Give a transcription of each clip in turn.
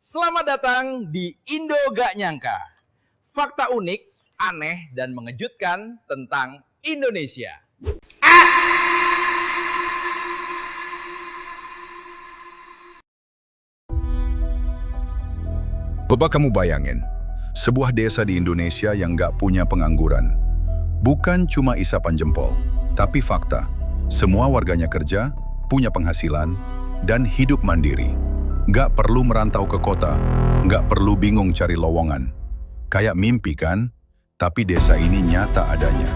Selamat datang di Indo Gak Nyangka. Fakta unik, aneh, dan mengejutkan tentang Indonesia. Coba kamu bayangin, sebuah desa di Indonesia yang gak punya pengangguran. Bukan cuma isapan jempol, tapi fakta. Semua warganya kerja, punya penghasilan, dan hidup mandiri. Gak perlu merantau ke kota, gak perlu bingung cari lowongan. Kayak mimpi kan? Tapi desa ini nyata adanya.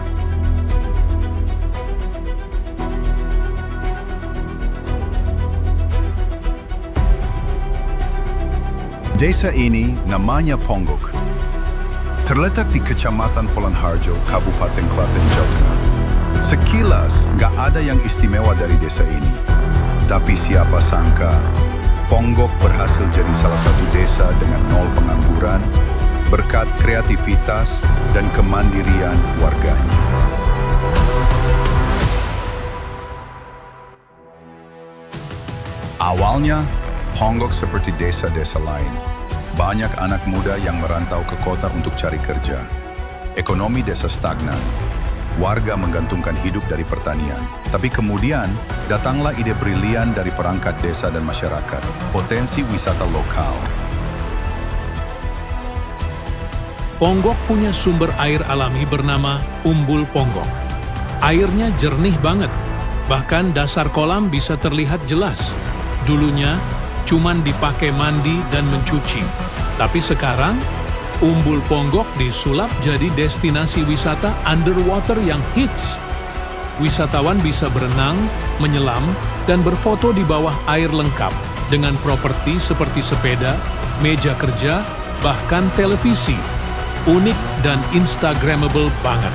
Desa ini namanya Ponggok. Terletak di Kecamatan Polanharjo, Kabupaten Klaten, Jawa Tengah. Sekilas gak ada yang istimewa dari desa ini. Tapi siapa sangka, Ponggok berhasil jadi salah satu desa dengan nol pengangguran berkat kreativitas dan kemandirian warganya. Awalnya, Ponggok seperti desa-desa lain. Banyak anak muda yang merantau ke kota untuk cari kerja. Ekonomi desa stagnan. Warga menggantungkan hidup dari pertanian. Tapi kemudian, datanglah ide brilian dari perangkat desa dan masyarakat. Potensi wisata lokal. Ponggok punya sumber air alami bernama Umbul Ponggok. Airnya jernih banget. Bahkan dasar kolam bisa terlihat jelas. Dulunya, cuman dipakai mandi dan mencuci. Tapi sekarang, Umbul Ponggok disulap jadi destinasi wisata underwater yang hits. Wisatawan bisa berenang, menyelam, dan berfoto di bawah air lengkap dengan properti seperti sepeda, meja kerja, bahkan televisi. Unik dan instagramable banget.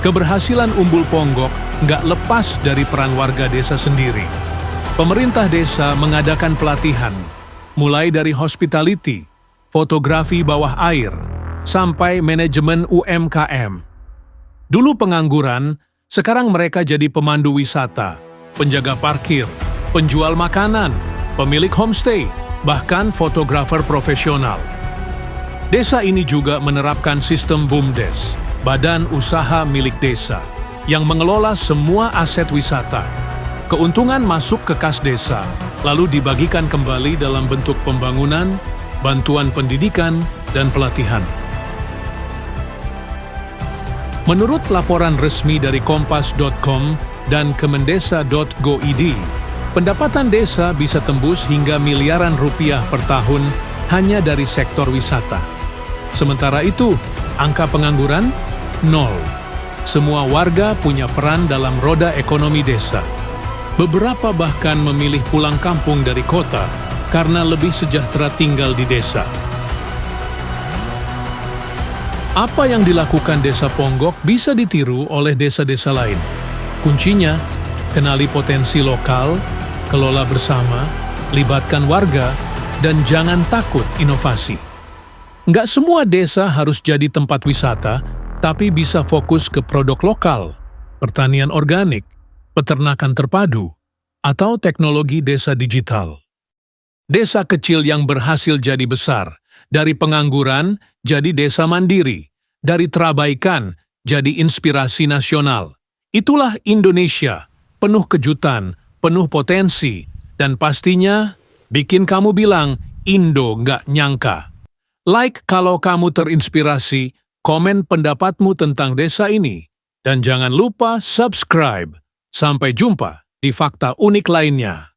Keberhasilan Umbul Ponggok nggak lepas dari peran warga desa sendiri. Pemerintah desa mengadakan pelatihan, mulai dari hospitality, fotografi bawah air, sampai manajemen UMKM. Dulu pengangguran, sekarang mereka jadi pemandu wisata, penjaga parkir, penjual makanan, pemilik homestay, bahkan fotografer profesional. Desa ini juga menerapkan sistem BUMDes, badan usaha milik desa, yang mengelola semua aset wisata. Keuntungan masuk ke kas desa, lalu dibagikan kembali dalam bentuk pembangunan, bantuan pendidikan, dan pelatihan. Menurut laporan resmi dari kompas.com dan kemendesa.go.id, pendapatan desa bisa tembus hingga miliaran rupiah per tahun hanya dari sektor wisata. Sementara itu, angka pengangguran nol. Semua warga punya peran dalam roda ekonomi desa. Beberapa bahkan memilih pulang kampung dari kota karena lebih sejahtera tinggal di desa. Apa yang dilakukan Desa Ponggok bisa ditiru oleh desa-desa lain. Kuncinya, kenali potensi lokal, kelola bersama, libatkan warga, dan jangan takut inovasi. Nggak semua desa harus jadi tempat wisata, tapi bisa fokus ke produk lokal, pertanian organik, peternakan terpadu, atau teknologi desa digital. Desa kecil yang berhasil jadi besar, dari pengangguran jadi desa mandiri, dari terabaikan jadi inspirasi nasional. Itulah Indonesia, penuh kejutan, penuh potensi, dan pastinya bikin kamu bilang, Indo nggak nyangka. Like kalau kamu terinspirasi, komen pendapatmu tentang desa ini, dan jangan lupa subscribe. Sampai jumpa di fakta unik lainnya.